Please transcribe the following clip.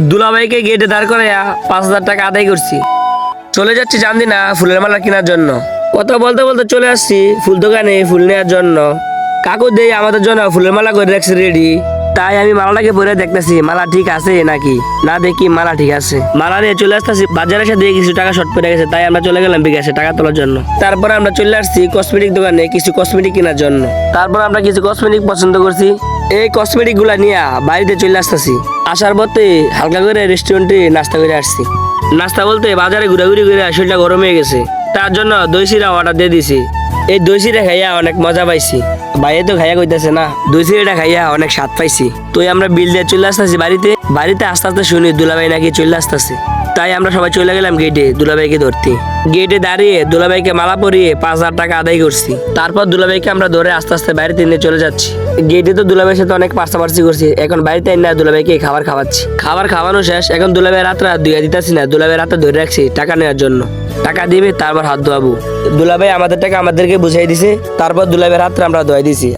দুলাভাইকে গেটে দাঁড় করে 5,000 টাকা আদায় করছি। চলে যাচ্ছি চান্দিনা ফুলের মালা কেনার জন্য। কথা বলতে বলতে চলে আসছি ফুল দোকানে ফুল নেওয়ার জন্য। কাকু দেই আমাদের জন্য ফুলের মালা করে রাখছে রেডি। তাই আমি মালাটাকে পরে দেখতেছি মালা ঠিক আছে নাকি না। দেখি মালা ঠিক আছে, মালা নিয়ে চলে আসতেছি। বাজারে এসে দিয়ে কিছু টাকা শর্ট পড়ে গেছে, তাই আমরা চলে গেলাম বিকাশে টাকা তোলার জন্য। তারপরে আমরা চলে আসছি কসমেটিক দোকানে কিছু কসমেটিক কেনার জন্য। তারপর আমরা কিছু কসমেটিক পছন্দ করছি। এই কসমেটিক গুলা নিয়ে বাড়িতে চলে আসতেছি। আসার পথে হালকা করে রেস্টুরেন্টে নাস্তা করে আসছি। নাস্তা বলতে বাজারে ঘোরাঘুরি করে শরীরটা গরম হয়ে গেছে, তার জন্য দই চিরা অর্ডার দিয়ে দিছি। এই দই চিরা খাইয়া অনেক মজা পাইছি। বাইরে তো খাইয়া কইতেছে না, দই চিরাটা খাইয়া অনেক স্বাদ পাইছি। তো আমরা বিল দিয়ে চলে আসতেছি বাড়িতে আস্তে আস্তে শুনি দুলাভাই নাকি চলে আসতেছে। তাই আমরা সবাই চলে গেলাম গেটে দুলাভাইকে ধরতে। গেটে দাঁড়িয়ে দুলাভাইকে মালা পরিয়ে 5,000 টাকা আদায় করছি। তারপর দুলাভাইকে আমরা ধরে আস্তে আস্তে বাড়িতে নিয়ে চলে যাচ্ছি। গেটে তো দুলাভাইয়ের সাথে অনেক পার্সাপার্সি করছি, এখন বাড়িতে না দুলাভাইকে খাবার খাওয়াচ্ছি। খাবার খাওয়ানো শেষ, এখন দুলাভাই রাত্রে ধুয়ে দিতেছি না, দুলাভাই রাতে ধরে রাখছি টাকা নেওয়ার জন্য। টাকা দিবে তারপর হাত ধোয়াবো। দুলাভাই আমাদের টাকা আমাদেরকে বুঝাই দিছে, তারপর দুলাভাই রাত্রে আমরা ধোয়াই দিছি।